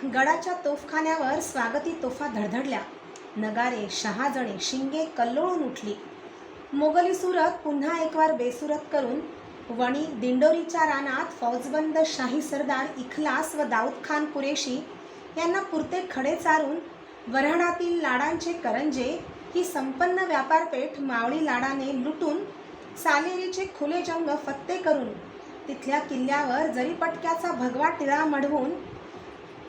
गडाच्या तोफखान्यावर स्वागती तोफा धडधडल्या. नगारे, शहाजणे, शिंगे कल्लोळून उठली. मोगली सुरत पुन्हा एकवार बेसुरत करून वणी दिंडोरीच्या रानात फौजबंद शाही सरदार इखलास व दाऊद खान कुरेशी यांना पुरते खडे चारून वऱ्हाडातील लाडांचे करंजे ही संपन्न व्यापारपेठ मावळी लाडाने लुटून सालेरीचे खुले जंग फत्ते करून तिथल्या किल्ल्यावर जरीपटक्याचा भगवा टिळा मढवून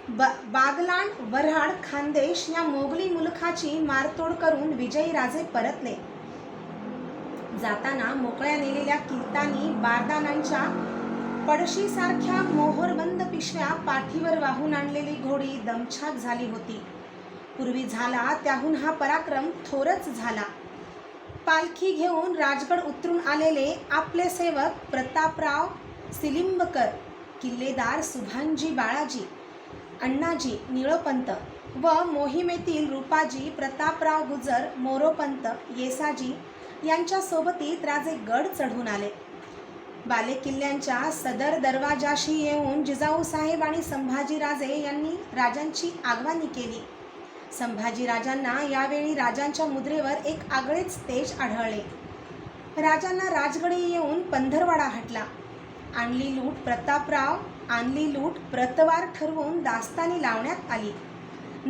बागलाण, वऱ्हाड, खानदेश या मोगली मुलखाची मारतोड करून विजयी राजे परतले. जाताना मोकळ्या नेलेल्या किल्तानी बारदानांच्या पडशीसारख्या मोहोरबंद पिशव्या पाठीवर वाहून आणलेली घोडी दमछाक झाली होती. पूर्वी झाला त्याहून हा पराक्रम थोरच झाला. पालखी घेऊन राजगड उतरून आलेले आपले सेवक प्रतापराव सिलिंबकर, किल्लेदार सुभानजी बाळाजी, अण्णाजी निळोपंत व मोहिमेतील रूपाजी प्रतापराव गुजर, मोरोपंत, येसाजी यांच्या सोबतीत राजे गड चढून आले. बालेकिल्ल्यांच्या सदर दरवाजाशी येऊन जिजाऊ साहेब आणि संभाजीराजे यांनी राजांची आगवानी केली. संभाजीराजांना यावेळी राजांच्या मुद्रेवर एक आगळेच तेज आढळले. राजांना राजगडी येऊन पंधरवाडा हटला. आणली लूट प्रतापराव, आणली लूट प्रतवार ठरवून दास्तानी लावण्यात आली.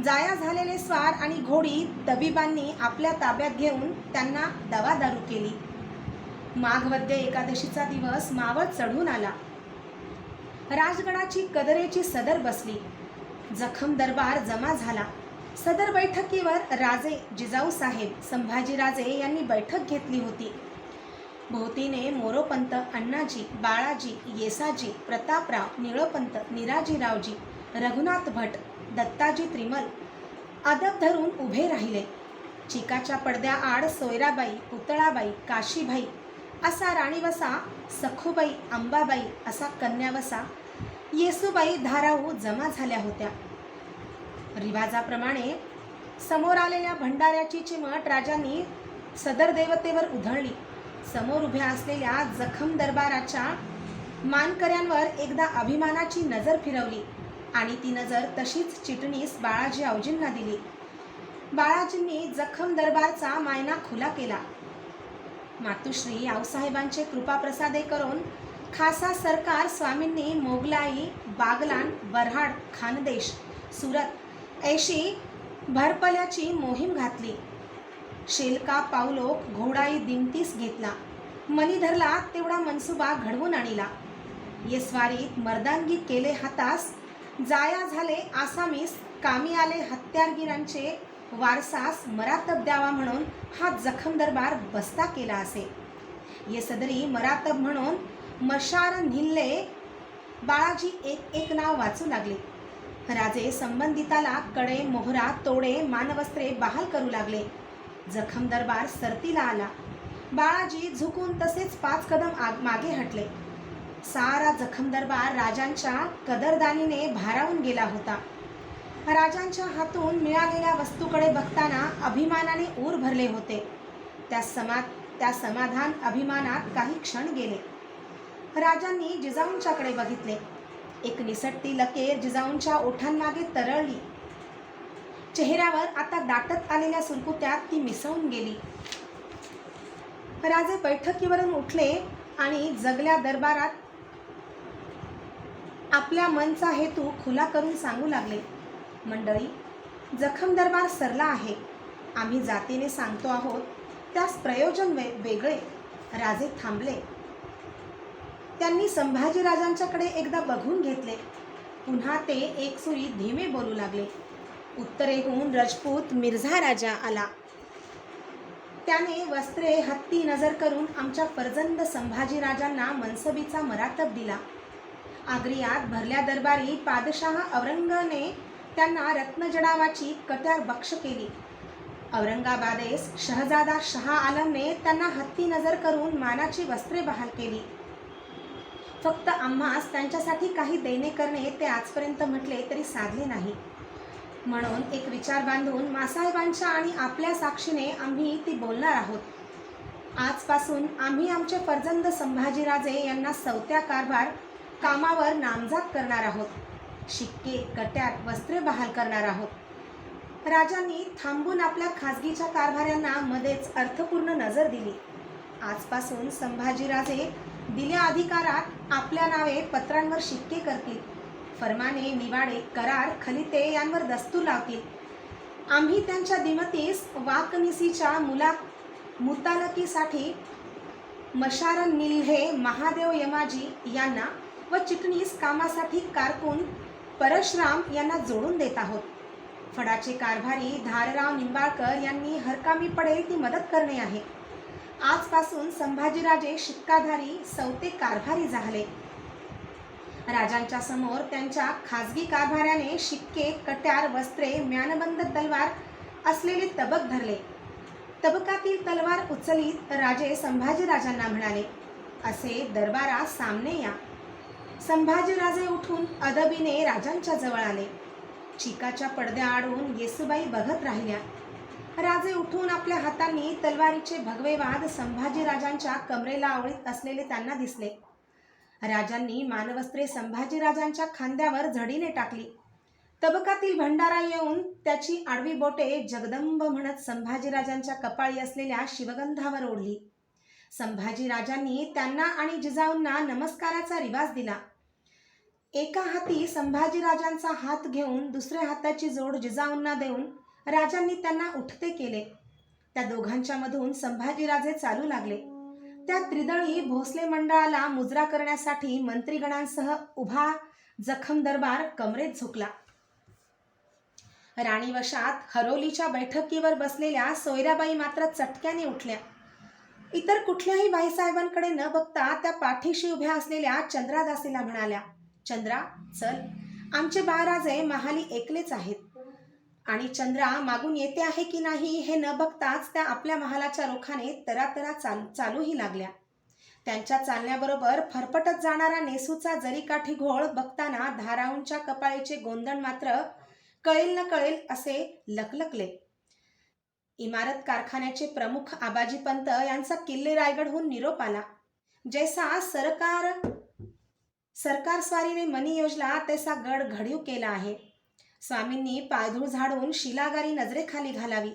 जाया झालेले स्वार आणि घोडी तबीबांनी आपल्या ताब्यात घेऊन त्यांना दवादारू केली. माघवद्य एकादशीचा दिवस मावळ चढून आला. राजगडाची कदरेची सदर बसली. जखम दरबार जमा झाला. सदर बैठकीवर राजे जिजाऊ साहेब, संभाजीराजे यांनी बैठक घेतली होती. भोवतीने मोरोपंत, अण्णाजी, बाळाजी, येसाजी, प्रतापराव, निळोपंत, निराजीरावजी, रघुनाथ भट, दत्ताजी त्रिमल अदब धरून उभे राहिले. चिकाच्या पडद्याआड सोयराबाई, पुतळाबाई, काशीबाई असा राणीवसा, सखूबाई, अंबाबाई असा कन्यावसा, येसूबाई धाराऊ जमा झाल्या होत्या. रिवाजाप्रमाणे समोर आलेल्या भंडाऱ्याची चिमट राजांनी सदर देवतेवर उधळली. समोर उभ्या असलेल्या जखम दरबाराच्या मानकऱ्यांवर एकदा अभिमानाची नजर फिरवली आणि ती नजर तशीच चिटणीस बाळाजी आवजींना दिली. बाळाजींनी जखम दरबारचा मायना खुला केला. मातुश्री आऊसाहेबांचे कृपाप्रसादे करून खासा सरकार स्वामींनी मोगलाई, बागलाण, वऱ्हाड, खानदेश, सुरत ऐशी भरपल्याची मोहीम घातली. शेलका पावलोक घोडाई दिमतीस घेतला. मनी धरला तेवढा मनसुबा घडवून आणला. ये स्वारीत मर्दानगी केले हातास, जाया झाले आसामीस, कामी आले हत्यारगिरांचे वारसास मरातब द्यावा म्हणून हा जखम दरबार बस्ता केला असे. ये सदरी मरातब म्हणून मशार निल्ले. बाळाजी एक एक नाव वाचू लागले. राजे संबंधिताला कडे, मोहरा, तोडे, मानवस्त्रे बहाल करू लागले. जखम दरबार सरतीला आला. बाळाजी झुकून तसेच 5 कदम मागे हटले. सारा जखम दरबार राजांच्या कदरदानीने भारावून गेला होता. राजांच्या हातून मिळालेल्या वस्तूकडे बघताना अभिमानाने ऊर भरले होते. त्या समाधान अभिमानात काही क्षण गेले. राजांनी जिजाऊंच्याकडे बघितले. एक निसटती लकीर जिजाऊंच्या ओठांमागे तरळली. चेहऱ्यावर आता दाटत आलेल्या सुरकुत्यात ती मिसळून गेली. राजे बैठकीवरून उठले आणि जगल्या दरबारात आपल्या मनचा हेतू खुला करून सांगू लागले. मंडळी, जखम दरबार सरला आहे. आम्ही जातीने सांगतो आहोत, त्यास प्रयोजन वेगळे. राजे थांबले. त्यांनी संभाजीराजांच्याकडे एकदा बघून घेतले. पुन्हा ते एकसुरी धीमे बोलू लागले. उत्तरेहून राजपूत मिर्झा राजा आला. त्याने वस्त्रे हत्ती नजर करून आमच्या फर्जंद संभाजीराजांना मनसबीचा मरातब दिला. आग्रियात भरल्या दरबारी पादशाह औरंगाने त्यांना रत्नजडावाची कट्यार बक्ष केली. औरंगाबादेस शहजादा शहा आलमने त्यांना हत्ती नजर करून मानाची वस्त्रे बहाल केली. फक्त आम्हास त्यांच्यासाठी काही देणे करणे ते आजपर्यंत म्हटले तरी साधले नाही. म्हणून एक विचार बांधून मासाहेबांच्या आणि आपल्या साक्षीने आम्ही ती बोलणार आहोत. आजपासून आम्ही आमचे फर्जंद संभाजीराजे यांना सवत्या कारभार कामावर नामजात करणार आहोत. शिक्के, कट्यार, वस्त्रे बहाल करणार आहोत. राजांनी थांबून आपल्या खासगीच्या कारभाऱ्यांना मध्येच अर्थपूर्ण नजर दिली. आजपासून संभाजीराजे दिल्या अधिकारात आपल्या नावे पत्रांवर शिक्के करतील. फरमाने, निवाडे, करार, खलिते यांवर दस्तूर लावतील. आम्ही त्यांच्या दिमतीस वाकनिसीच्या मुतालकीसाठी मशारन निल्हे महादेव यमाजी यांना व चिटणीस कामासाठी कारकून परशुराम यांना जोडून देत आहोत. फडाचे कारभारी धारराव निंबाळकर यांनी हरकामी पडेल ती मदत करणे आहे. आजपासून संभाजीराजे शिक्काधारी सौते कारभारी झाले. राजांच्या समोर त्यांच्या खाजगी कारभाऱ्याने शिक्के, कट्यार, वस्त्रे, म्यानबंद तलवार असलेले तबक धरले. तबकातील तलवार उचलीत राजे संभाजीराजांना म्हणाले, असे दरबारात सामने या. संभाजीराजे उठून अदबीने राजांच्या जवळ आले. चिकाच्या पडद्याआडून येसूबाई बघत राहिल्या. राजे उठून आपल्या हातांनी तलवारीचे भगवे वाद संभाजीराजांच्या कमरेला आवळीत असलेले त्यांना दिसले. राजांनी मानवस्त्रे संभाजीराजांच्या खांद्यावर झडीने टाकली. तबकातील भंडारा येऊन त्याची आडवी बोटे जगदंब म्हणत संभाजीराजांच्या कपाळी असलेल्या शिवगंधावर ओढली. संभाजीराजांनी त्यांना आणि जिजाऊंना नमस्काराचा रिवाज दिला. एका हाती संभाजीराजांचा हात घेऊन दुसऱ्या हाताची जोड जिजाऊंना देऊन राजांनी त्यांना उठते केले. त्या दोघांच्या मधून संभाजीराजे चालू लागले. त्या त्रिदळी भोसले मंडळाला मुजरा करण्यासाठी मंत्रीगणांसह उभा जखम दरबार कमरेत झुकला. राणीवशात हरोलीच्या बैठकीवर बसलेल्या सोयराबाई मात्र चटक्याने उठल्या. इतर कुठल्याही बाईसाहेबांकडे न बघता त्या पाठीशी उभ्या असलेल्या चंद्रादासीला म्हणाल्या, चंद्रा चल, आमचे बाळराजे महाली एकलेच आहेत. आणि चंद्रा मागून येते आहे की नाही हे न बघताच त्या आपल्या महालाच्या रोखाने तरातरा चालूही लागल्या. त्यांच्या चालण्याबरोबर फरफटत जाणारा नेसूचा जरीकाठी घोळ बघताना धाराऊंच्या कपाळीचे गोंधण मात्र कळेल न कळेल असे लकलकले. इमारत कारखान्याचे प्रमुख आबाजी पंत यांचा किल्ले रायगडहून निरोप आला. जैसा सरकार स्वारीने मनी योजला तैसा गड घडीव केला आहे. स्वामींनी पायधूळ झाडून शिलागारी नजरेखाली घालावी.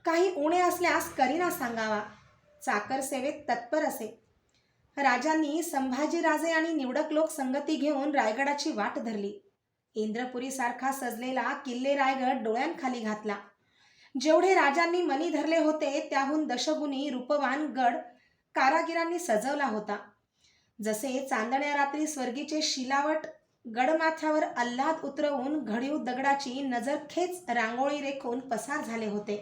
काही उणे असल्यास करीना सांगावा. चाकर सेवेत तत्पर असे. राजांनी संभाजीराजे आणि निवडक लोक संगती घेऊन रायगडाची वाट धरली. इंद्रपुरीसारखा सजलेला किल्ले रायगड डोळ्यांखाली घातला. जेवढे राजांनी मनी धरले होते त्याहून दशगुणी रूपवान गड कारागिरांनी सजवला होता. जसे चांदण्या रात्री स्वर्गीचे शिलावट गडमाथ्यावर आल्हाद उतरवून घडीव दगडाची नजरखेच रांगोळी रेखून पसार झाले होते.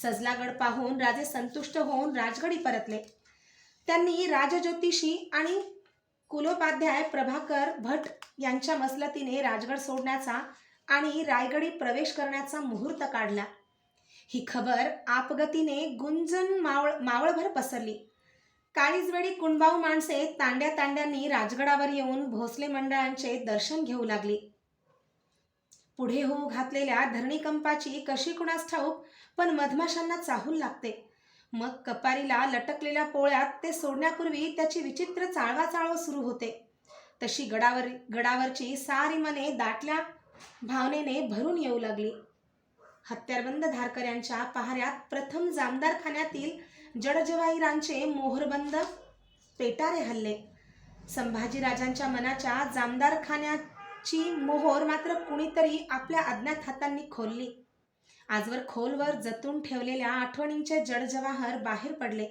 सजला गड पाहून राजे संतुष्ट होऊन राजगडी परतले. त्यांनी राजज्योतिषी आणि कुलोपाध्याय प्रभाकर भट यांच्या मसलतीने राजगड सोडण्याचा आणि रायगडी प्रवेश करण्याचा मुहूर्त काढला. ही खबर आपगतीने गुंजन मावळभर पसरली. काळीजवेळी कुणबाऊ माणसे तांड्या तांड्यांनी राजगडावर येऊन भोसले मंडळांचे दर्शन घेऊ लागली. पुढे होऊ घातलेल्या धरणीकंपाची कशी कुणास ठाऊक पण मधमाशांना चाहूल लागते. मग कपारीला लटकलेल्या पोळ्यात ते सोडण्यापूर्वी त्याची विचित्र चाळवाचाळव सुरू होते. तशी गडावरची सारी मने दाटल्या भावनेने भरून येऊ लागली. हत्यारबंद धारकऱ्यांच्या पहाऱ्यात प्रथम जामदारखान्यातील जडजवाहीरांचे मोहरबंद पेटारे हल्ले. संभाजीराजांच्या मनाच्या जामदारखान्याची मोहोर मात्र कुणीतरी आपल्या अज्ञात हातांनी खोलली. आजवर खोलवर जतून ठेवलेल्या आठवणींचे जडजवाहर बाहेर पडले.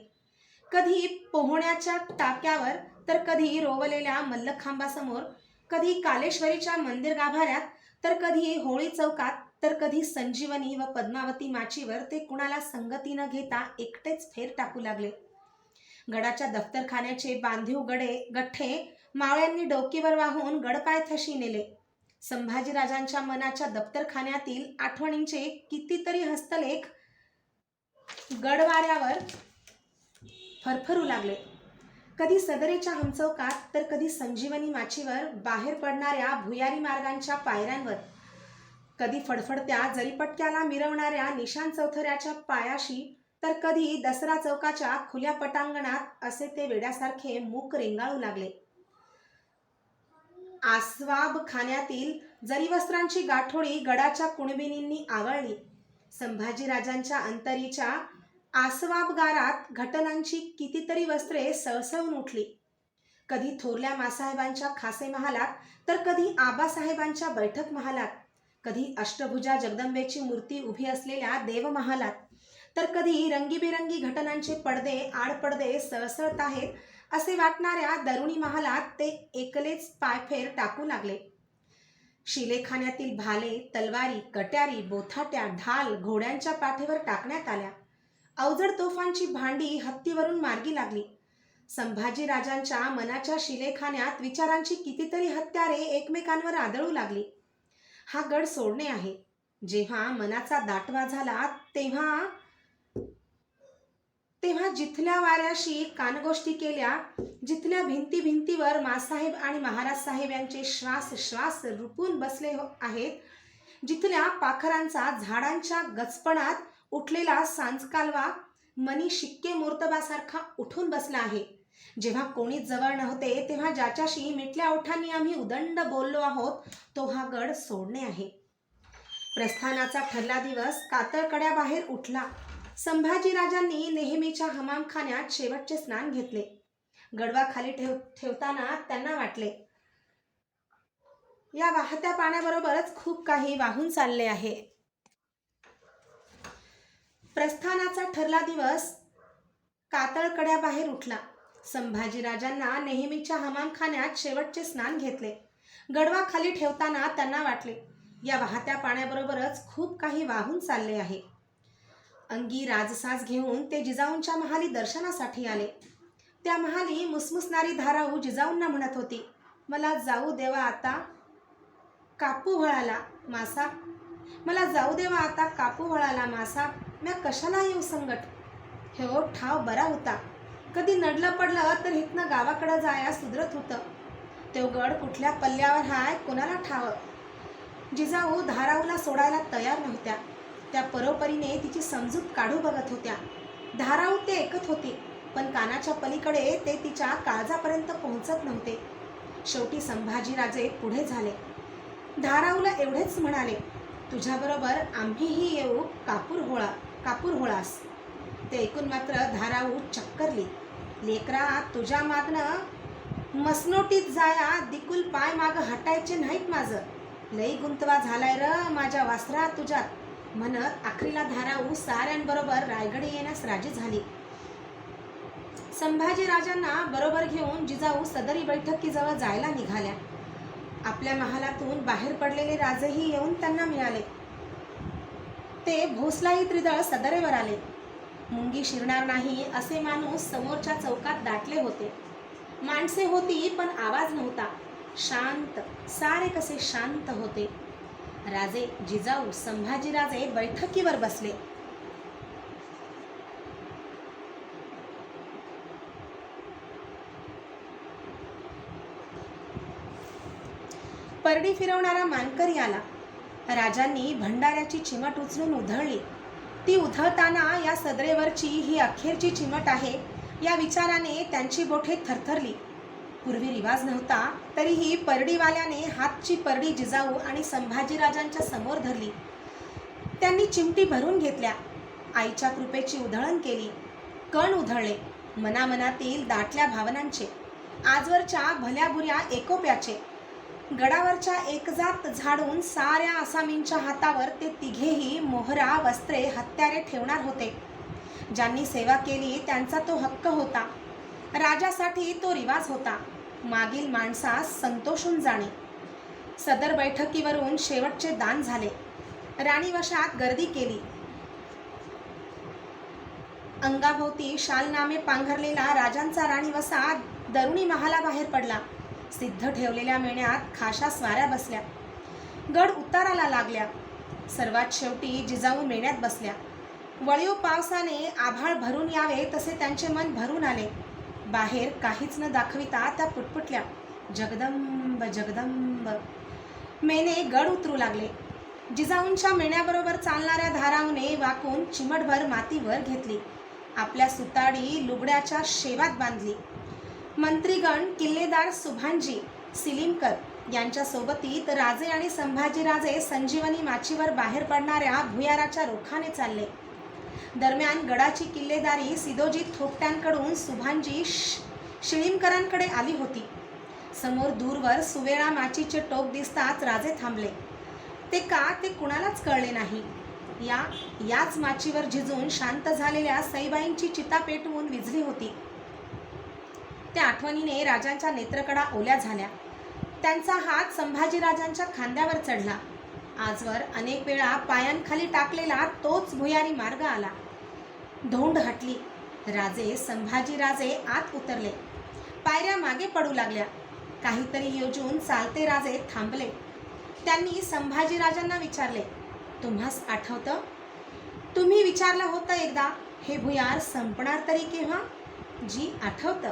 कधी पोहण्याच्या टाक्यावर तर कधी रोवलेल्या मल्लखांबासमोर, कधी कालेश्वरीच्या मंदिर गाभाऱ्यात तर कधी होळी चौकात तर कधी संजीवनी व पद्मावती माचीवर ते कुणाला संगती न घेता एकटेच फेर टाकू लागले. गडाच्या दफ्तरखान्याचे बांधीव गठ्ठे मावळ्यांनी डोकीवर वाहून गडपायथ्याशी नेले. संभाजीराजांच्या मनाच्या दफ्तरखान्यातील आठवणींचे कितीतरी हस्तलेख गडवाऱ्यावर फरफरू लागले. कधी सदरेच्या हमचौकात तर कधी संजीवनी माचीवर बाहेर पडणाऱ्या भुयारी मार्गांच्या पायऱ्यांवर, कधी फडफडत्या जरीपटक्याला मिरवणाऱ्या निशाण चौथऱ्याच्या पायाशी तर कधी दसरा चौकाच्या खुल्या पटांगणात असे ते वेड्यासारखे मूक रेंगाळू लागले. आस्वाब खाण्यातील जरी वस्त्रांची गाठोडी गडाच्या कुणबिनींनी आवळली. संभाजीराजांच्या अंतरीच्या आसवाबगारात घटनांची कितीतरी वस्त्रे सळसळून उठली. कधी थोरल्या मासाहेबांच्या खासे महालात, तर कधी आबासाहेबांच्या बैठक महालात, कधी अष्टभुजा जगदंबेची मूर्ती उभी असलेल्या देवमहालात, तर कधी रंगीबेरंगी घटनांचे पडदे आडपडदे सळसळत आहेत असे वाटणाऱ्या दरुणी महालात ते एकलेच पायफेर टाकू लागले. शिलेखान्यातील भाले, तलवारी, कट्यारी, बोथाट्या, ढाल घोड्यांच्या पाठीवर टाकण्यात आल्या. अवजड तोफांची भांडी हत्तीवरून मार्गी लागली. संभाजीराजांच्या मनाच्या शिलेखान्यात विचारांची कितीतरी हत्यारे एकमेकांवर आदळू लागली. हा गड सोडणे आहे. जेव्हा मनाचा दाटवा झाला तेव्हा जिथल्या वाऱ्याशी कानगोष्टी केल्या, जिथल्या भिंतीवर मासाहेब आणि महाराज साहेब यांचे श्वास श्वास रुपून बसले आहेत, जिथल्या पाखरांचा झाडांच्या गचपणात उठलेला सांजकालवा मनी शिक्के मोर्तबासारखा उठून बसला आहे, जेव्हा कोणीच जवळ नव्हते तेव्हा ज्याच्याशी मिटल्या ओठांनी आम्ही उदंड बोललो आहोत, तो हा गड सोडणे आहे. प्रस्थानाचा ठरला दिवस कातळकड्याबाहेर उठला. संभाजीराजांनी नेहमीच्या हमामखान्यात शेवटचे स्नान घेतले. गडवा खाली ठेवताना त्यांना वाटले, या वाहत्या पाण्याबरोबरच खूप काही वाहून चालले आहे. प्रस्थानाचा ठरला दिवस कातळकड्याबाहेर उठला. संभाजीराजांना नेहमीच्या हमामखान्यात शेवटचे स्नान घेतले. गडवा खाली ठेवताना त्यांना वाटले, या वाहत्या पाण्याबरोबरच खूप काही वाहून चालले आहे. अंगी राजसाज घेऊन ते जिजाऊंच्या महाली दर्शनासाठी आले. त्या महाली मुसमुसणारी धाराऊ जिजाऊंना म्हणत होती, मला जाऊ देवा आता कापू वळाला मासा, मला जाऊ देवा आता कापू वळाला मासा, म्या कशाला येऊ संगट. हे ओ ठाव बरा होता. कधी नडलं पडलं तर इथनं गावाकडं जाया सुधरत होतं. तो गड कुठल्या पल्ल्यावर हाय कोणाला ठाव. जिजाऊ धाराऊला सोडायला तयार नव्हत्या. त्या परोपरीने तिची समजूत काढू बघत होत्या. धाराऊ ते ऐकत होती, पण कानाच्या पलीकडे ते तिच्या काळजापर्यंत पोहोचत नव्हते. शेवटी संभाजीराजे पुढे झाले. धाराऊला एवढेच म्हणाले, तुझ्याबरोबर आम्हीही येऊ कापूर होळास. ते ऐकून मात्र धाराऊ चक्करली. लेकरा, तुझ्या मागणं मसनोटीत जाया दिकुल पाय माग हटायचे नाहीत. माझं लई गुंतवा झालाय र माझ्या वासरा तुझ्यात, म्हणत आखरीला धाराऊ साऱ्यांबरोबर रायगडी येण्यास राजी झाली. संभाजीराजांना बरोबर घेऊन जिजाऊ सदरी बैठकीजवळ जायला निघाल्या. आपल्या महालातून बाहेर पडलेले राजेही येऊन त्यांना मिळाले. ते भोसलाई त्रिदळ सदरेवर आले. मुंगी शिरणार नाही असे माणूस समोरच्या चौकात दाटले होते. माणसे होती पण आवाज नव्हता. शांत, सारे कसे शांत होते. राजे, जिजाऊ, संभाजीराजे बैठकीवर बसले. परडी फिरवणारा मानकरी आला. राजांनी भंडाऱ्याची चिमट उचलून उधळली. ती उधळताना या सदरेवरची ही अखेरची चिमट आहे या विचाराने त्यांची बोटे थरथरली. पूर्वी रिवाज नव्हता, तरीही परडीवाल्याने हातची परडी जिजाऊ आणि संभाजीराजांच्या समोर धरली. त्यांनी चिमटी भरून घेतल्या. आईच्या कृपेची उधळण केली. कण उधळले मनामनातील दाटल्या भावनांचे, आजवरच्या भल्याबुऱ्या एकोप्याचे. गडावरच्या एकजात झाडून साऱ्या आसामींच्या हातावर ते तिघेही मोहरा, वस्त्रे, हत्यारे ठेवणार होते. ज्यांनी सेवा केली त्यांचा तो हक्क होता. राजासाठी तो रिवाज होता. मागील माणसास संतोषून जाणे. सदर बैठकीवरून शेवटचे दान झाले. राणीवशात गर्दी केली. अंगाभोवती शालनामे पांघरलेला राजांचा राणीवसा दरुणी महालाबाहेर पडला. सिद्ध ठेवलेल्या मेण्यात खाशा स्वाऱ्या बसल्या. गड उताराला लागल्या. सर्वात शेवटी जिजाऊ मेण्यात बसल्या. वळीव पावसाने आभाळ भरून यावे तसे त्यांचे मन भरून आले. बाहेर काहीच न दाखविता त्या पुटपुटल्या, जगदंब जगदंब. मेने गड उतरू लागले. जिजाऊंच्या मेण्याबरोबर चालणाऱ्या धाराऊने वाकून चिमटभर माती वर घेतली. आपल्या सुताडी लुगड्याच्या शेवात बांधली. मंत्रीगण, किल्लेदार सुभानजी, सिलीमकर, यांच्या सोबतीत राजे आणि संभाजीराजे संजीवनी माचीवर बाहेर पडणाऱ्या भुयाराच्या रोखाने चालले. दरम्यान गडाची किल्लेदारी सिदोजी थोपट्यांकडून सुभानजी शिळीमकरांकडे आली होती. समोर दूरवर सुवेळा माचीचे टोक दिसताच राजे थांबले. ते कुणालाच कळले नाही. याच माचीवर झिजून शांत झालेल्या सईबाईंची चिता पेटवून विझली होती. त्या आठवणीने राजांच्या नेत्रकडा ओल्या झाल्या. त्यांचा हात संभाजीराजांच्या खांद्यावर चढला. आजवर अनेक वेळा पायांखाली टाकलेला तोच भुयारी मार्ग आला. धोंड हटली. संभाजीराजे आत उतरले. पायऱ्या मागे पडू लागल्या. काहीतरी योजून चालते राजे थांबले. त्यांनी संभाजीराजांना विचारले, तुम्हास आठवतं? तुम्ही विचारलं होतं एकदा, हे भुयार संपणार तरी केव्हा? जी, आठवतं.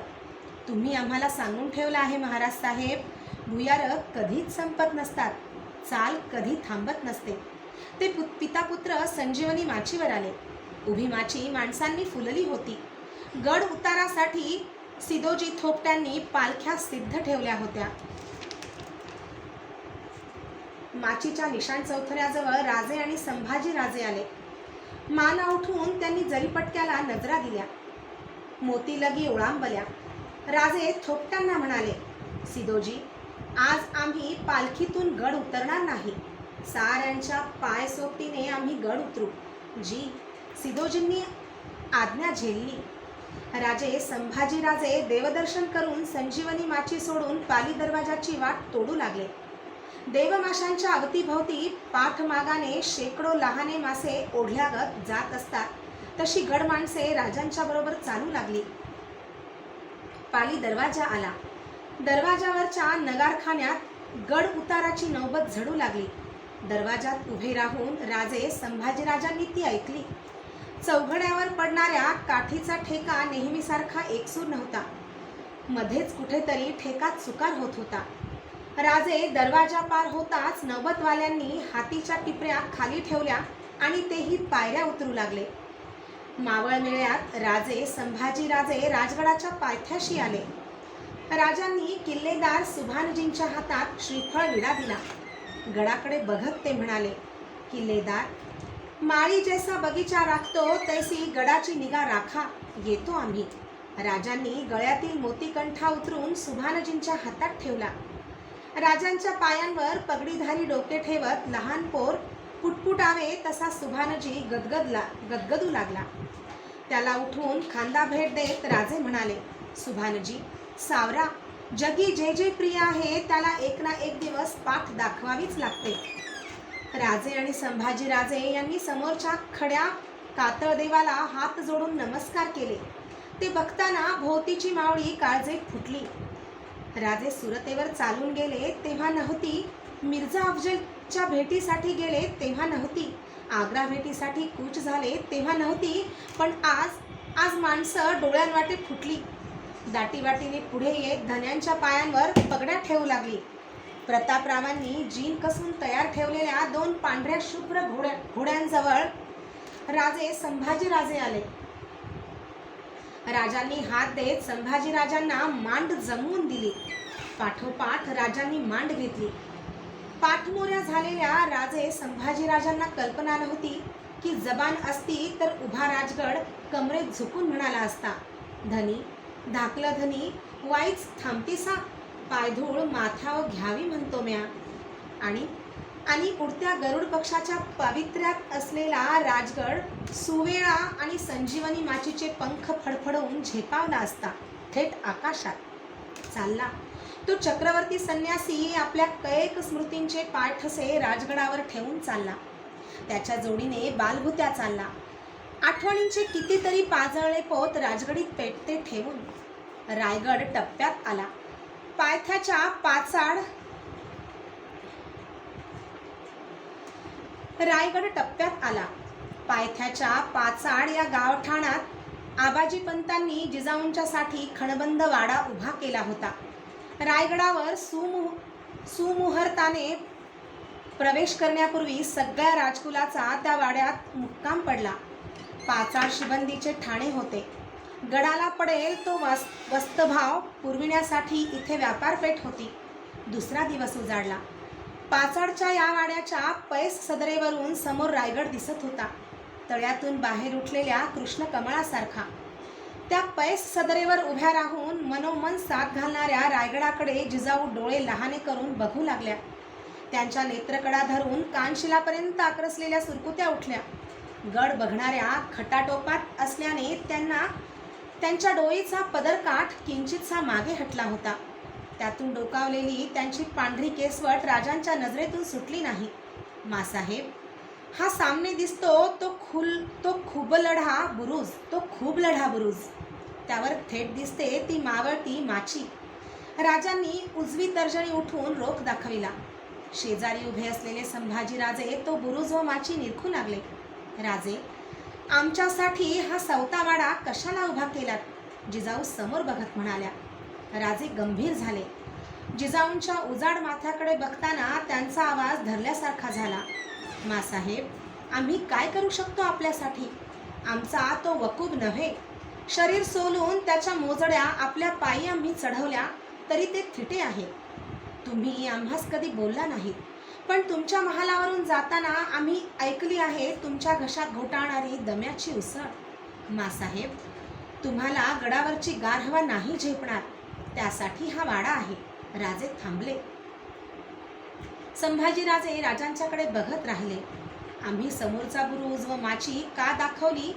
तुम्ही आम्हाला सांगून ठेवलं आहे महाराज साहेब, भुयार कधीच संपत नसतात, चाल कधी थांबत नसते. ते पितापुत्र संजीवनी माचीवर आले. उभी माची माणसांनी फुलली होती. गड उतारासाठी सिदोजी थोपट्यांनी पालख्या सिद्ध ठेवल्या होत्या. माचीच्या निशाण चौथऱ्याजवळ राजे आणि संभाजीराजे आले. मान उठून त्यांनी जरीपटक्याला नजरा दिल्या. मोती लगी ओळांबल्या. राजे थोपट्यांना म्हणाले, सिदोजी, आज आम्ही पालखीतून गड उतरणार नाही. साऱ्यांच्या पाय सोबतीने आम्ही गड उतरू. जी, सिदोजींनी आज्ञा झेलली. संभाजीराजे देवदर्शन करून संजीवनी माची सोडून पाली दरवाजाची वाट तोडू लागले. देवमाशांच्या अवतीभोवती पाठमागाने शेकडो लहाने मासे ओढल्यागत जात असतात तशी गड माणसे राजांच्या बरोबर चालू लागली. पाली दरवाजा आला. दरवाजावरच्या नगारखान्यात गड उताराची नौबत झडू लागली. दरवाजात उभे राहून संभाजीराजांनी ती ऐकली. चौघड्यावर पडणाऱ्या काठीचा ठेका नेहमीसारखा एकसूर नव्हता. मध्येच कुठेतरी ठेका चुकार होत होता. राजे दरवाजा पार होताच नौबतवाल्यांनी हातीच्या टिपऱ्या खाली ठेवल्या आणि तेही पायऱ्या उतरू लागले. मावळ मेळ्यात संभाजीराजे राजगडाच्या पायथ्याशी आले. राजांनी किल्लेदार सुभानजींच्या हातात श्रीफळ विडा दिला. गडाकडे बघत ते म्हणाले, किल्लेदार, माळी जैसा बगीचा राखतो तैसी गडाची निगा राखा, येतो आम्ही. राजांनी गळ्यातील मोतीकंठा उतरून सुभानजींच्या हातात ठेवला. राजांच्या पायांवर पगडीधारी डोके ठेवत लहान पोर पुटपुटावे तसा सुभानजी गदगदू लागला. त्याला उठून खांदा भेट देत राजे म्हणाले, सुभानजी, सावरा, जगी जे जे प्रिय आहे त्याला एक ना एक दिवस पाठ दाखवावीच लागते. राजे आणि संभाजीराजे यांनी समोरच्या खड्या कातळदेवाला हात जोडून नमस्कार केले. ते बघताना भोवतीची मावळी काळजाईत फुटली. राजे सुरतेवर चालून गेले तेव्हा नव्हती, मिर्झा अफजलच्या भेटीसाठी गेले तेव्हा नव्हती, आग्रा भेटीसाठी कूच झाले तेव्हा नव्हती, पण आज माणसं डोळ्यांवाटे फुटली. दाटीवाटीने पुढे येत धन्यांच्या पायांवर पगड्या ठेवू लागली. प्रतापरावांनी जीन कसून तयार ठेवलेल्या 2 पांढऱ्या शुभ्र घोड्यांजवळ संभाजीराजे आले. राजांनी हात देत संभाजीराजांना मांड जमवून दिली. पाठोपाठ राजांनी मांड घेतली. पाठमोऱ्या झालेल्या संभाजीराजांना कल्पना नव्हती की जबान असती तर उभा राजगड कमरेत झुकून म्हणाला असता, धनी, धाकलं धनी, वाईच थांबतीसा, पायधूळ माथ्यावर घ्यावी म्हणतो म्या. आणि उडत्या गरुड पक्षाच्या पावित्र्यात असलेला राजगड सुवेळा आणि संजीवनी माचीचे पंख फडफडवून झेपावला असता थेट आकाशात चालला. तो चक्रवर्ती संन्यासी आपल्या कैक स्मृतींचे पायठसे राजगडावर ठेवून चालला. त्याच्या जोडीने बालभुत्या चालला. आठवणींचे कितीतरी पाजळले पोत राजगडीत पेटते ठेवून रायगड टप्प्यात आला. पायथ्याच्या पाचाड रायगड टप्प्यात आला. पायथ्याच्या पाचाड या गावठाणात आबाजी पंतांनी जिजाऊंच्यासाठी खणबंद वाडा उभा केला होता. रायगडावर सुमुहूर्ताने प्रवेश करण्यापूर्वी सगळ्या राजकुलाचा त्या वाड्यात मुक्काम पडला. पाचाड शिबंदीचे ठाणे होते. गडाला पडेल तो वस्तभाव पुरविण्यासाठी इथे व्यापारपेठ होती. दुसरा दिवस उजाडला. पाचाडच्या या वाड्याच्या पैस सदरेवरून समोर रायगड दिसत होता, तळ्यातून बाहेर उठलेल्या कृष्ण कमळासारखा. त्या पैस सदरेवर उभ्या राहून मनोमन साथ घालणाऱ्या रायगडाकडे जिजाऊ डोळे लहाने करून बघू लागल्या. त्यांच्या नेत्रकडा धरून कानशिलापर्यंत आक्रसलेल्या सुरकुत्या उठल्या. गड बघणाऱ्या खटाटोपात असल्याने त्यांच्या डोळीचा पदरकाठ किंचितसा मागे हटला होता. त्यातून डोकावलेली त्यांची पांढरी केसवट राजांच्या नजरेतून सुटली नाही. मासाहेब, हा सामने दिसतो तो खूप लढा बुरुज. त्यावर थेट दिसते ती मावळती माची. राजांनी उजवी तर्जनी उठवून रोख दाखविला. शेजारी उभे असलेले संभाजीराजे तो बुरुज व माची निरखू लागले. राजे, आमच्यासाठी हा सवतावाडा कशाला उभा केलात? जिजाऊ समोर बघत म्हणाल्या. राजे गंभीर झाले. जिजाऊंच्या उजाड माथ्याकडे बघताना त्यांचा आवाज धरल्यासारखा झाला. मासाहेब, आम्ही काय करू शकतो आपल्यासाठी? आमचा तो वकूब नव्हे. शरीर सोलून त्याच्या मोजड्या आपल्या पायी आम्ही चढवल्या तरी ते थिटे आहे. तुम्ही आम्हास कधी बोलला नाहीत, पण तुमच्या महालावरून जाताना आम्ही ऐकली आहे तुमच्या घशात घोटाळणारी दम्याची उसळ. मासाहेब, तुम्हाला गडावरची गार हवा नाही झेपणार, त्यासाठी हा वाडा आहे. राजे थांबले. संभाजीराजे राजांच्याकडे बघत राहिले. आम्ही समोरचा बुरुज व माची का दाखवली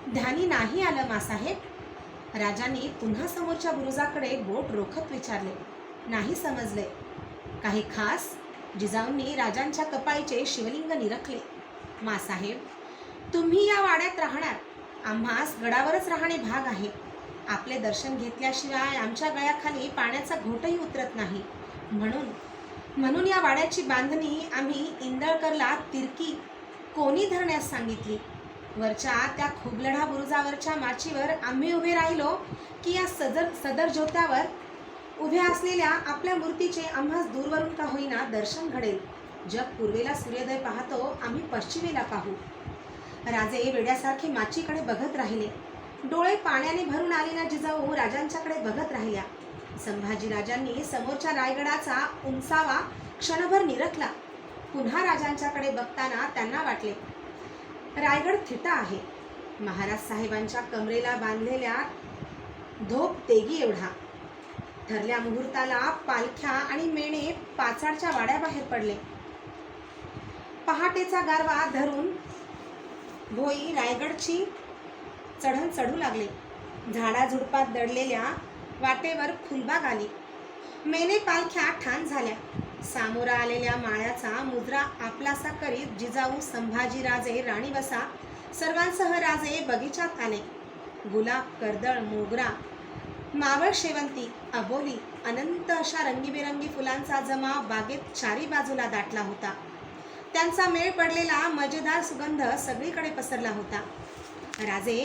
ध्यानी नाही आलं मासाहेब? राजांनी पुन्हा समोरच्या बुरुजाकडे बोट रोखत विचारले. नाही समजले. काही खास? जिजाऊंनी राजांच्या कपाळीचे शिवलिंग निरखले. मासाहेब, तुम्ही या वाड्यात राहणार, आम्हास गडावरच राहणे भाग आहे. आपले दर्शन घेतल्याशिवाय आमच्या गळ्याखाली पाण्याचा घोटही उतरत नाही. म्हणून या वाड्याची बांधणी आम्ही इंदळकरला तिरकी कोणी धरण्यास सांगितली. वरच्या त्या खुबलढा बुरुजावरच्या माचीवर आम्ही उभे राहिलो की या सदर ज्योत्यावर उभ्या असलेल्या आपल्या मूर्तीचे आम्हास दूरवरून का होईना दर्शन घडेल. जग पूर्वेला सूर्योदय पाहतो, आम्ही पश्चिमेला पाहू. राजे वेड्यासारखे माचीकडे बघत राहिले. डोळे पाण्याने भरून आलेल्या जिजाऊ राजांच्याकडे बघत राहिल्या. संभाजीराजांनी समोरच्या रायगडाचा उंचावा क्षणभर निरखला. पुन्हा राजांच्याकडे बघताना त्यांना वाटले, रायगड थिटा आहे. महाराज साहेबांच्या कमरेला बांधलेल्या धोप तेगी एवढा. ठरल्या मुहूर्ताला पालख्या आणि मेणे पाचाडच्या वाड्याबाहेर पडले. पहाटेचा गारवा धरून भोई रायगडची चढण चढू लागले. झाडाझुडपात दडलेल्या वाटेवर फुलबाग आली. मेणे पालख्या ठाण झाल्या. सामोरा आलेल्या माळ्याचा मुजरा आपलासा करीत जिजाऊ, संभाजीराजे, राणीबसा सर्वांसह राजे बगीचात आले. गुलाब, कर्दळ, मोगरा, मावळ, शेवंती, अबोली अनंत अशा रंगीबेरंगी फुलांचा जमाव बागेत चारी बाजूला दाटला होता. त्यांचा मेळ पडलेला मजेदार सुगंध सगळीकडे पसरला होता. राजे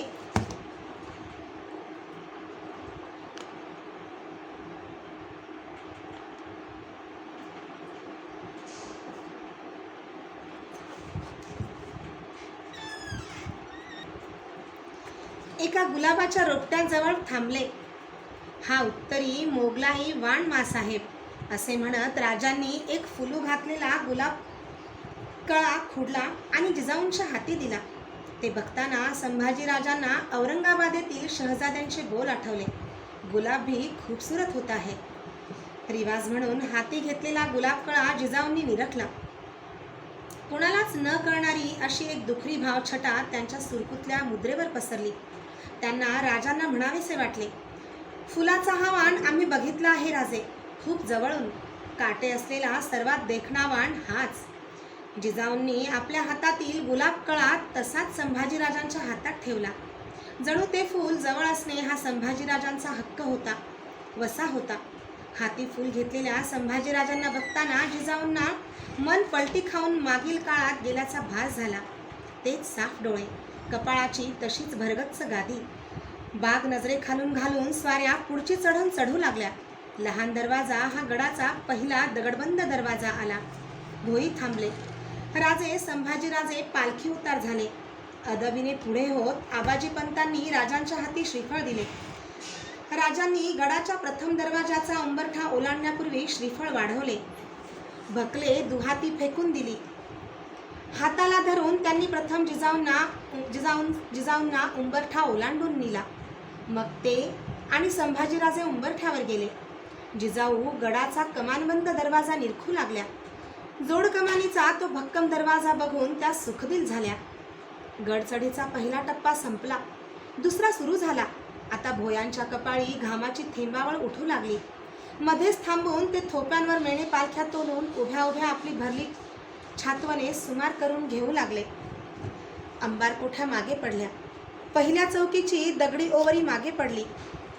एका गुलाबाच्या रोपट्याजवळ थांबले. हा उत्तरी मोगलाई वाण मासाहेब, असे म्हणत राजांनी एक फुलू घातलेला गुलाब कळा खुडला आणि जिजाऊंच्या हाती दिला. ते बघताना संभाजीराजांना औरंगाबादेतील शहजाद्यांचे बोल आठवले. गुलाब भी खूबसूरत होता है. रिवाज म्हणून हाती घेतलेला गुलाब कळा जिजाऊंनी निरखला. कोणालाच न कळणारी अशी एक दुखरी भावछटा त्यांच्या सुरकुतल्या मुद्रेवर पसरली. त्यांना राजांना म्हणावेसे वाटले, फुलाचा हा वाण आम्ही बघितला आहे राजे, खूप जवळून. काटे असलेला सर्वात देखणा वाण हाच. जिजाऊंनी आपल्या हातातील गुलाब कळा तसाच संभाजीराजांच्या हातात ठेवला. जणू ते फूल जवळ असणे हा संभाजीराजांचा हक्क होता, वसा होता. हाती फूल घेतलेल्या संभाजीराजांना बघताना जिजाऊंना मन पलटी खाऊन मागील काळात गेल्याचा भास झाला. तेच साफ डोळे, कपाळाची तशीच भरगच्च गादी. बाग नजरेखालून घालून स्वाऱ्या पुढची चढण चढू लागल्या. लहान दरवाजा हा गडाचा पहिला दगडबंद दरवाजा आला. भोई थांबले. राजे संभाजीराजे पालखी उतार झाले. अदबीने पुढे होत आबाजी पंतांनी राजांच्या हाती श्रीफळ दिले. राजांनी गडाच्या प्रथम दरवाजाचा उंबरठा ओलांडण्यापूर्वी श्रीफळ वाढवले, भकले दुहाती फेकून दिली. हाताला धरून त्यांनी प्रथम जिजाऊंना उंबरठा ओलांडून नेला. मग ते आणि संभाजीराजे उंबरठ्यावर गेले. जिजाऊ गडाचा कमानबंद दरवाजा निरखू लागल्या. जोड कमानीचा तो भक्कम दरवाजा बघून त्या सुखदिल झाल्या. गडचढीचा पहिला टप्पा संपला, दुसरा सुरू झाला. आता भोयांच्या कपाळी घामाची थेंबावळ उठू लागली. मध्येच थांबून ते थोप्यांवर मेणे पालख्या तोलून उभ्या उभ्या आपली भरली छातवने सुमार करून घेऊ लागले. अंबार कोठ्या मागे पडल्या. पहिल्या चौकीची दगडी ओवरी मागे पडली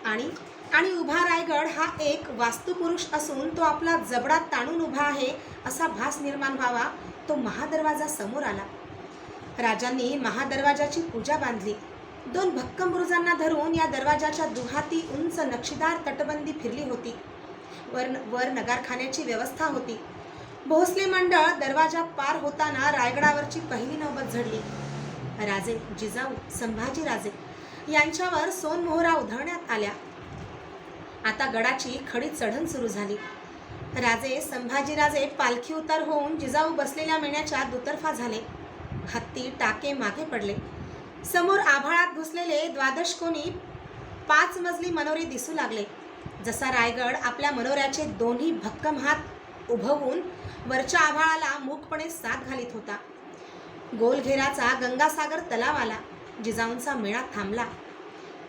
आणि उभा रायगड हा एक वास्तुपुरुष असून तो आपला जबडा ताणून उभा आहे असा भास निर्माण व्हावा, तो महादरवाजा समोर आला. राजांनी महादरवाजाची पूजा बांधली. 2 भक्कम बुरुजांना धरून या दरवाजाच्या दुहाती उंच नक्षीदार तटबंदी फिरली होती. वर नगारखान्याची व्यवस्था होती. भोसले मंडळ दरवाजा पार होताना रायगडावरची पहिली नौबत झडली. राजे, जिजाऊ, संभाजीराजे यांच्यावर सोनमोहरा उधळण्यात आल्या. आता गडाची खडी चढण सुरू झाली. राजे, संभाजीराजे पालखी उतार होऊन जिजाऊ बसलेल्या मेण्याच्या दुतर्फा झाले. हत्ती टाके मागे पडले. समोर आभाळात घुसलेले 12 कोनी 5 मजली मनोरे दिसू लागले. जसा रायगड आपल्या मनोऱ्याचे दोन्ही भक्कम हात उभवून वरच्या आभाळाला मूकपणे साथ घालीत होता. गोलघेराचा गंगासागर तलाव आला. जिजाऊंचा मेळा थांबला.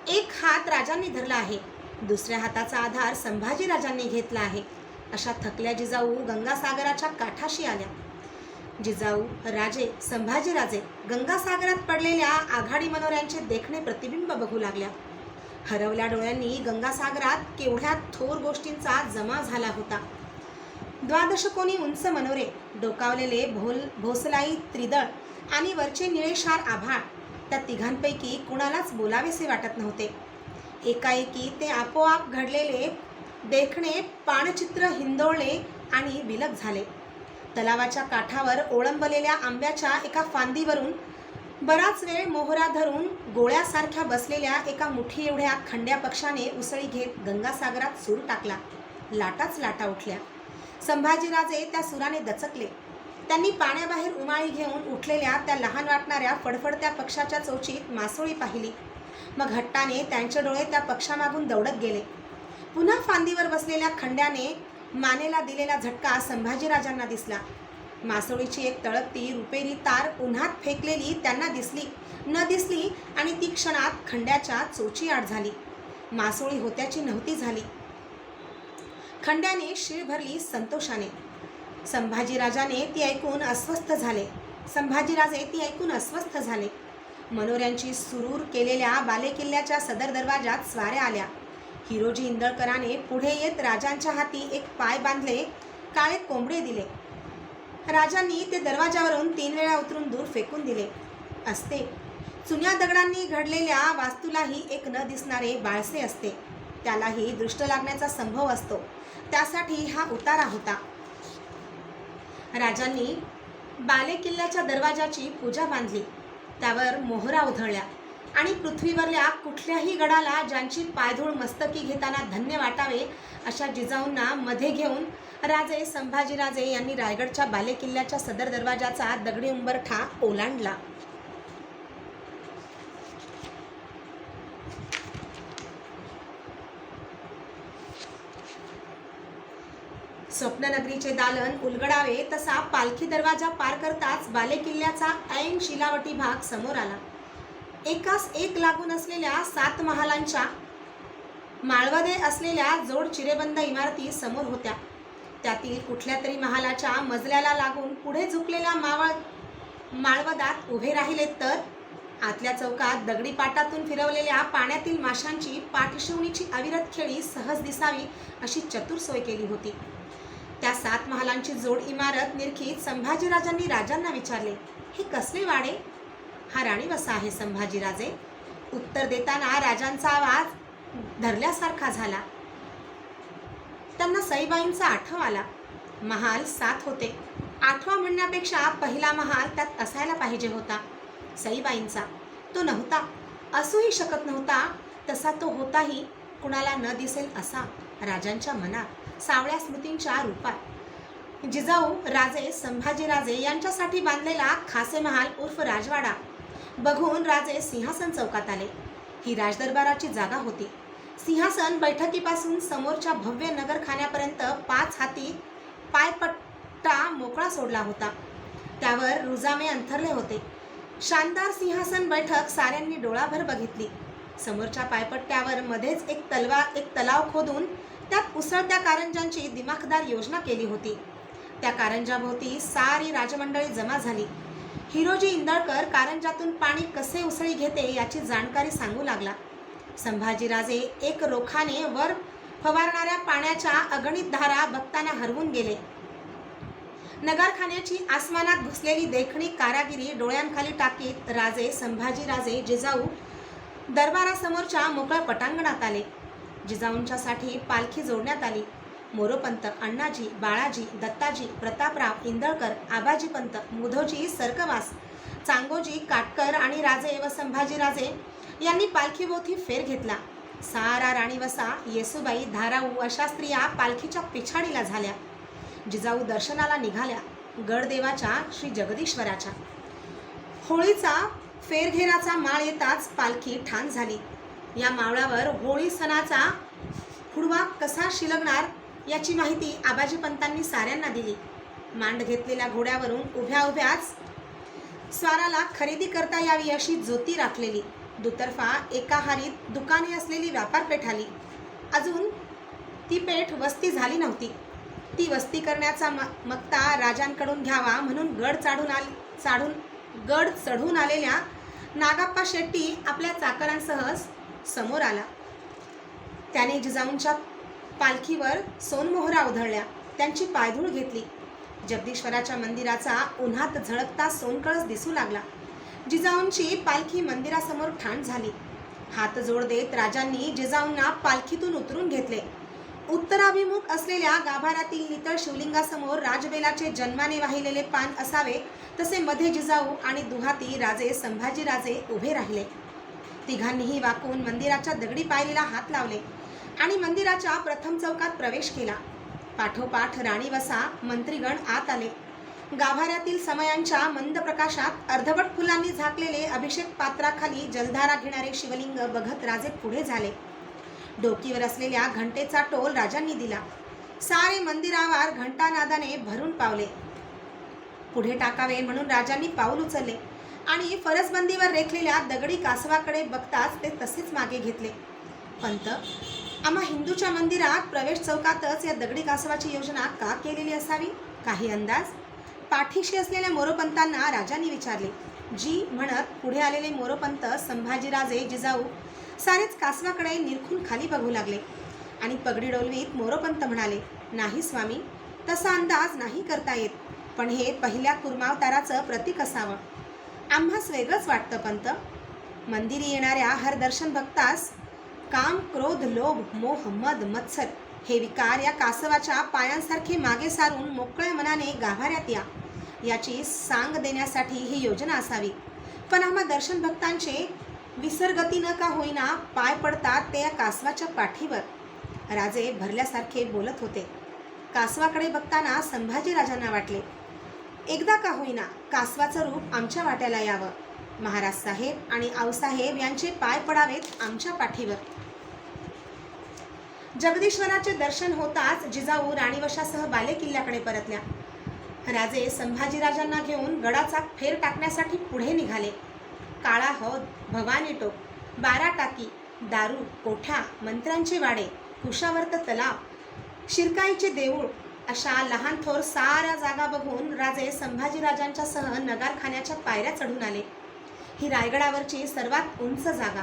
एक हात राजांनी धरला आहे, दुसऱ्या हाताचा आधार संभाजीराजांनी घेतला आहे. अशा थकल्या जिजाऊ गंगासागराच्या काठाशी आल्या. जिजाऊ, राजे, संभाजीराजे गंगासागरात पडलेल्या आघाडी मनोऱ्यांचे देखणे प्रतिबिंब बघू लागल्या. हरवल्या डोळ्यांनी गंगासागरात केवढ्या थोर गोष्टींचा जमा झाला होता. 12 कोनी उंच मनोरे, डोकावलेले भोसलाई त्रिदळ आणि वरचे निळेशार आभाळ, त्या तिघांपैकी कुणालाच बोलावेसे वाटत नव्हते. एकाएकी ते आपोआप घडलेले देखणे पाणचित्र हिंदोळले आणि विलग झाले. तलावाच्या काठावर ओळंबलेल्या आंब्याच्या एका फांदीवरून बराच वेळ मोहरा धरून गोळ्यासारख्या बसलेल्या एका मुठी एवढ्या खंड्या पक्षाने उसळी घेत गंगासागरात सूर टाकला. लाटाच लाटा उठल्या. संभाजीराजे त्या सुराने दचकले. त्यांनी पाण्याबाहेर उमाळी घेऊन उठलेल्या त्या लहान वाटणाऱ्या फडफडत्या पक्षाच्या चोचीत मासोळी पाहिली. मग हट्टाने त्यांचे डोळे त्या पक्षामागून दौडत गेले. पुन्हा फांदीवर बसलेल्या खंड्याने मानेला दिलेला झटका संभाजीराजांना दिसला. मासोळीची एक तळपती रुपेरी तार उन्हात फेकलेली त्यांना दिसली आणि ती क्षणात खंड्याच्या चोची आड झाली. मासोळी होत्याची नव्हती झाली. खंड्याने शीळ भरली संतोषाने. संभाजीराजे ती ऐकून अस्वस्थ झाले. मनोऱ्यांची सुरूर केलेल्या बालेकिल्ल्याच्या सदर दरवाजात स्वाऱ्या आल्या. हिरोजी इंदळकराने पुढे येत राजांच्या हाती एक पाय बांधले, काळे कोंबडे दिले. राजांनी ते दरवाजावरून 3 वेळा उतरून दूर फेकून दिले असते. चुन्या दगडांनी घडलेल्या वास्तूलाही एक न दिसणारे बाळसे असते. त्यालाही दृष्ट लागण्याचा संभव असतो. त्यासाठी हा उतारा होता. राजांनी बालेकिल्ल्याच्या दरवाजाची पूजा बांधली. त्यावर मोहरा उधळल्या आणि पृथ्वीवरल्या कुठल्याही गडाला ज्यांची पायधूळ मस्तकी घेताना धन्य वाटावे अशा जिजाऊंना मध्ये घेऊन राजे संभाजीराजे यांनी रायगडच्या बालेकिल्ल्याच्या सदर दरवाजाचा दगडी उंबरठा ओलांडला. स्वप्ननगरीचे दालन उलगडावे तसा पालखी दरवाजा पार करताच बालेकिल्ल्याचा ऐन शिलावटी भाग समोर आला. एकास एक लागून असलेल्या 7 महालांच्या माळवदे असलेल्या जोड चिरेबंद इमारती समोर होत्या. त्यातील कुठल्या तरी महालाच्या मजल्याला लागून पुढे झुकलेल्या माळवदात उभे राहिले तर आतल्या चौकात दगडी पाटातून फिरवलेल्या पाण्यातील माशांची पाठशिवणीची अविरत खेळी सहज दिसावी अशी चतुर सोय केली होती. त्या 7 महालांची जोड इमारत निरखीत संभाजीराजांनी राजांना विचारले, हे कसले वाडे? हा राणीवसा आहे संभाजीराजे. उत्तर देताना राजांचा आवाज धरल्यासारखा झाला. त्यांना सईबाईंचा आठव आला. महाल 7 होते. 8वा म्हणण्यापेक्षा पहिला महाल त्यात असायला पाहिजे होता. सईबाईंचा तो नव्हता, असूही शकत नव्हता. तसा तो होताही कुणाला न दिसेल असा राजांच्या मनात सावळ्या स्मृतींच्या रूपात जिजाऊ राजे संभाजीराजे यांच्यासाठी बांधलेला खासे महाल उर्फ राजवाडा बघून राजे सिंहासन चौकात आले. ही राजदरबाराची जागा होती. सिंहासन बैठकीपासून समोरच्या भव्य नगरखान्यापर्यंत 5 हाती पायपट्टा मोकळा सोडला होता. त्यावर रुजामे अंथरले होते. शानदार सिंहासन बैठक साऱ्यांनी डोळाभर बघितली. समोरच्या पायपट्ट्यावर मध्येच एक तलाव खोदून त्यात उसळत्या कारंजांची दिमाखदार योजना केली होती. त्या कारंजाभोवती सारी राजमंडळी जमा झाली. हिरोजी इंदळकर कारंजातून पाणी कसे उसळी घेते याची जाणकारी सांगू लागला. संभाजीराजे एक रोखाने वर फवारणाऱ्या पाण्याच्या अगणित धारा बघताना हरवून गेले. नगरखान्याची आसमानात घुसलेली देखणी कारागिरी डोळ्यांखाली टाकीत राजे संभाजीराजे जिजाऊ दरबारासमोरच्या मोकळ्या पटांगणात आले. जिजाऊंच्यासाठी पालखी जोडण्यात आली. मोरोपंत, अण्णाजी, बाळाजी, दत्ताजी, प्रतापराव, इंदळकर, आबाजीपंत, मुधोजी, सरकवास, चांगोजी, काटकर आणि राजे व संभाजीराजे यांनी पालखीभोवती फेर घेतला. सारा राणीवसा, येसुबाई, धाराऊ अशा स्त्रिया पालखीच्या पिछाडीला झाल्या. जिजाऊ दर्शनाला निघाल्या. गडदेवाच्या श्री जगदीश्वराच्या. होळीचा फेरघेराचा माळ येताच पालखी ठाण झाली. या मावळावर होळी सणाचा हुडवा कसा शिलगणार याची माहिती आबाजीपंतांनी साऱ्यांना दिली. मांड घेतलेल्या घोड्यावरून उभ्या उभ्याच स्वाराला खरेदी करता यावी अशी ज्योती राखलेली. दुतर्फा एका हारीत दुकाने असलेली व्यापारपेठ आली. अजून ती पेठ वस्ती झाली नव्हती. ती वस्ती करण्याचा मक्ता राजांकडून घ्यावा म्हणून गड चढून आलेल्या नागाप्पा शेट्टी आपल्या चाकरांसह समोर आला. त्याने जिजाऊंच्या पालखीवर सोनमोहरा उधळल्या. त्यांची पायधूळ घेतली. जगदीश्वराच्या मंदिराचा उन्हात झळकता सोनकळस दिसू लागला. जिजाऊंची पालखी मंदिरासमोर ठाण झाली. हातजोड देत राजांनी जिजाऊंना पालखीतून उतरून घेतले. उत्तराभिमुख असलेल्या गाभारातील नितळ शिवलिंगासमोर राजबेलाचे जन्माने वाहिलेले पान असावे तसे मध्ये जिजाऊ आणि दुहाती राजे संभाजीराजे उभे राहिले. तिघांनीही वाकून मंदिराच्या दगडी पायरीला हात लावले आणि मंदिराच्या प्रथम चौकात प्रवेश केला. पाठोपाठ राणीवसा, मंत्रीगण आत आले. गाभाऱ्यातील समयांच्या मंद प्रकाशात अर्धवट फुलांनी झाकलेले अभिषेक पात्राखाली जलधारा घेणारे शिवलिंग बघत राजे पुढे झाले. डोकीवर असलेल्या घंटेचा टोल राजांनी दिला. सारे मंदिरावर घंटानादाने भरून पावले. पुढे टाकावे म्हणून राजांनी पाऊल उचलले आणि फरसबंदीवर रेखलेल्या दगडी कासवाकडे बघताच ते तसेच मागे घेतले. पंत, आम्हा हिंदूच्या मंदिरात प्रवेश चौकातच या दगडी कासवाची योजना का केलेली असावी? काही अंदाज? पाठीशी असलेल्या मोरोपंतांना राजांनी विचारले. जी म्हणत पुढे आलेले मोरोपंत, संभाजीराजे, जिजाऊ सारेच कासवाकडे निरखून खाली बघू लागले आणि पगडी डोलवीत मोरोपंत म्हणाले, नाही स्वामी, तसा अंदाज नाही करता येत, पण हे पहिल्या कुर्मावताराचं प्रतीक असावं. आम्हास वेगळंच वाटतं पंत. मंदिरी येणाऱ्या हरदर्शन भक्तास काम, क्रोध, लोभ, मोह, मद, मत्सर हे विकार या कासवाच्या पायांसारखे मागे सारून मोकळ्या मनाने गाभाऱ्यात याची सांग देण्यासाठी ही योजना असावी. पण आम्हा दर्शन भक्तांचे विसर्गती न का होईना पाय पडतात ते या कासवाच्या पाठीवर. राजे भरल्यासारखे बोलत होते. कासवाकडे बघताना संभाजीराजांना वाटले, एकदा का होईना कासवाचं रूप आमच्या वाट्याला यावं. महाराज साहेब आणि आऊसाहेब यांचे पाय पडावेत आमच्या पाठीवर. जगदीश्वराचे दर्शन होताच जिजाऊ राणीवशासह बालेकिल्ल्याकडे परतल्या. राजे संभाजीराजांना घेऊन गडाचा फेर टाकण्यासाठी पुढे निघाले. काळा हौद, भवानी टोक, 12 टाकी, दारू, कोठ्या, मंत्र्यांचे वाडे, कुशावर्त तलाव, शिरकाईचे देऊळ अशा लहान थोर साऱ्या जागा बघून राजे संभाजीराजांच्या सह नगारखान्याच्या पायऱ्या चढून आले. ही रायगडावरची सर्वात उंच जागा.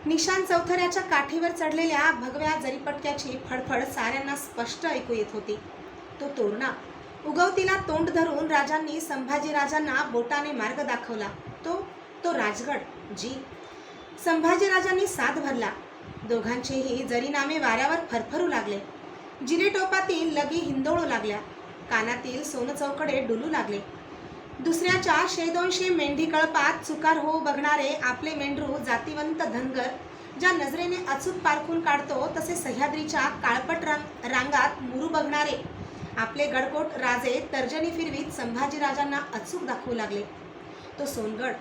निशाण चौथऱ्याच्या काठीवर चढलेल्या भगव्या जरीपटक्याची फडफड साऱ्यांना स्पष्ट ऐकू येत होती. तो तोरणा उगवतीला तोंड धरून राजांनी संभाजीराजांना बोटाने मार्ग दाखवला. तो राजगड. जी संभाजीराजांनी साथ भरला. दोघांचेही जरीनामे वाऱ्यावर फरफरू लागले. जिरेटोपातील लगी हिंदोळू लागल्या. कानातील सोनचौकडे डुलू लागले. दुसऱ्याच्या 100-200 मेंढी कळपात चुकार होऊ बघणारे आपले मेंढरू जातिवंत धनगर ज्या नजरेने अचूक पारखून काढतो तसे सह्याद्रीच्या काळपट रांगात मुरू बघणारे आपले गडकोट राजे तर्जनी फिरवीत संभाजीराजांना अचूक दाखवू लागले. तो सोनगड,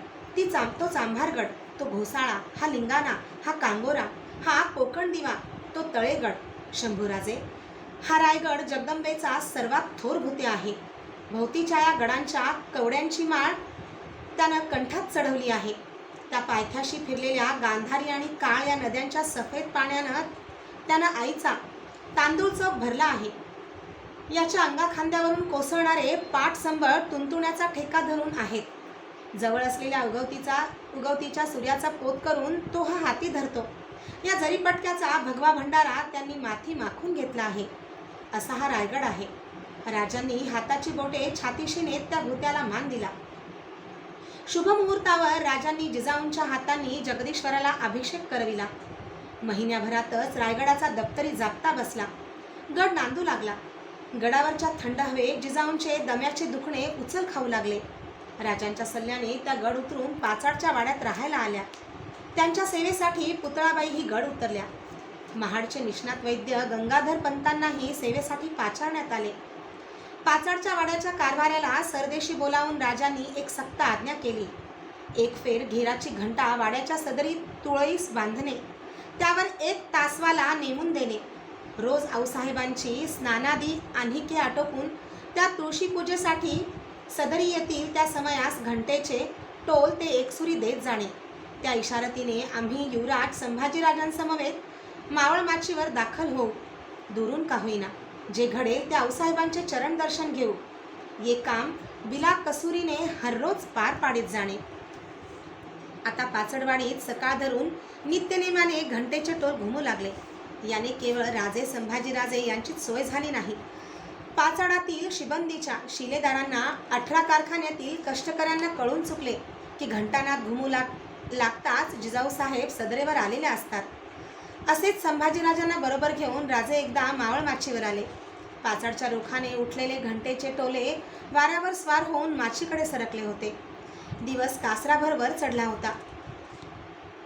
तो चांभारगड, तो घोसाळा, हा लिंगाणा, हा कांगोरा, हा कोकण दिवा, तो तळेगड. शंभूराजे, हा रायगड जगदंबेचा सर्वात थोर भूते आहे. भोवतीच्या या गडांच्या कवड्यांची माळ त्यानं कंठात चढवली आहे. त्या पायथ्याशी फिरलेल्या गांधारी आणि काळ या नद्यांच्या सफेद पाण्यानं त्यानं आईचा तांदूळ चौक भरला आहे. याच्या अंगाखांद्यावरून कोसळणारे पाठसंबळ तुंतुण्याचा ठेका धरून आहेत. जवळ असलेल्या उगवतीच्या सूर्याचा पोत करून तो हा हाती धरतो. या जरीपटक्याचा भगवा भंडारा त्यांनी माथी माखून घेतला आहे. असा हा रायगड आहे. राजांनी हाताची बोटे छातीशी नेत त्या भूत्याला मान दिला. शुभ मुहूर्तावर राजांनी जिजाऊंच्या हातांनी जगदीश्वराला अभिषेक करविला. महिन्याभरातच रायगडाचा दप्तरी जागता बसला. गड नांदू लागला. गडावरच्या थंड हवेत जिजाऊंचे दम्याचे दुखणे उचल खाऊ लागले. राजांच्या सल्ल्याने त्या गड उतरून पाचाडच्या वाड्यात राहायला आल्या. त्यांच्या सेवेसाठी पुतळाबाईही गड उतरल्या. महाडचे निष्णात वैद्य गंगाधर पंतांनाही सेवेसाठी पाचारण्यात आले. पाचाडच्या वाड्याच्या कारभाऱ्याला सरदेशी बोलावून राजांनी एक सक्त आज्ञा केली. एक फेर घेराची घंटा वाड्याच्या सदरी तुळईस बांधणे, त्यावर एक तासवाला नेमून देणे. रोज आऊसाहेबांची स्नानादी आन्हिके आटोपून त्या तुळशी पूजेसाठी सदरी येतील त्या समयास घंटेचे टोल ते एकसुरी देत जाणे. त्या इशारतीने आम्ही युवराज संभाजीराजांसमवेत मावळ माचीवर दाखल होऊ. दुरून का होईना, जे घडेल त्या आऊसाहेबांचे चरण दर्शन घेऊ. ये काम बिला कसुरीने हररोज पार पाडीत जाणे. आता पाचडवाडीत सकाळ धरून नित्यनेमाने घंटेचे टोल घुमू लागले. याने केवळ राजे संभाजीराजे यांचीच सोय झाली नाही. पाचाडातील शिबंदीच्या शिलेदारांना 18 कारखान्यातील कष्टकऱ्यांना कळून चुकले की घंटानाद घुमू लागताच जिजाऊसाहेब सदरेवर आलेले असतात. असेच संभाजीराजांना बरोबर घेऊन राजे एकदा मावळ माचीवर आले. पाचाडच्या रुखाने उठलेले घंटेचे टोले वाऱ्यावर स्वार होऊन माचीकडे सरकले होते. दिवस कासराभर वर चढला होता.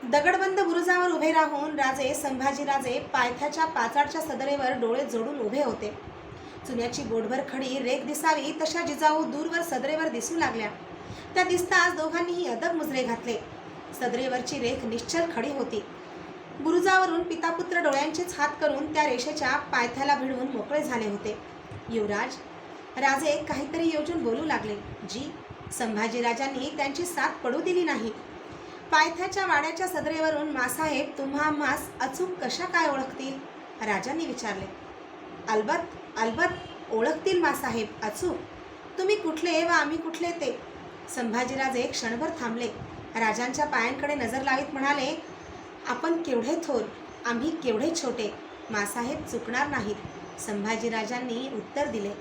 दगडबंद बुरुजावर उभे राहून राजे संभाजीराजे पायथ्याच्या पाचाडच्या सदरेवर डोळे जोडून उभे होते. चुन्याची बोटभर खडी रेख दिसावी तशा जिजाऊ दूरवर सदरेवर दिसू लागल्या. त्या दिसताच दोघांनीही अदब मुजरे घातले. सदरेवरची रेख निश्चल खडी होती. बुरुजावरून पितापुत्र डोळ्यांचेच हात करून त्या रेषेच्या पायथ्याला भिडवून मोकळे झाले होते. युवराज, राजे काहीतरी योजून बोलू लागले. जी संभाजीराजांनी त्यांची साथ पडू दिली नाही. पायथ्याच्या वाड्याच्या सदरेवरून मासाहेब तुम्हा आम्हास अचूक कशा काय ओळखतील? राजांनी विचारले. अलबत ओळखतील मासाहेब, अचूक. तुम्ही कुठले व आम्ही कुठले ते. संभाजीराजे क्षणभर थांबले. राजांच्या पायांकडे नजर लावीत म्हणाले, आपण केवढे थोर, आम्ही केवढे छोटे. मासाहेब चुकणार नाहीत. संभाजीराजांनी उत्तर दिले.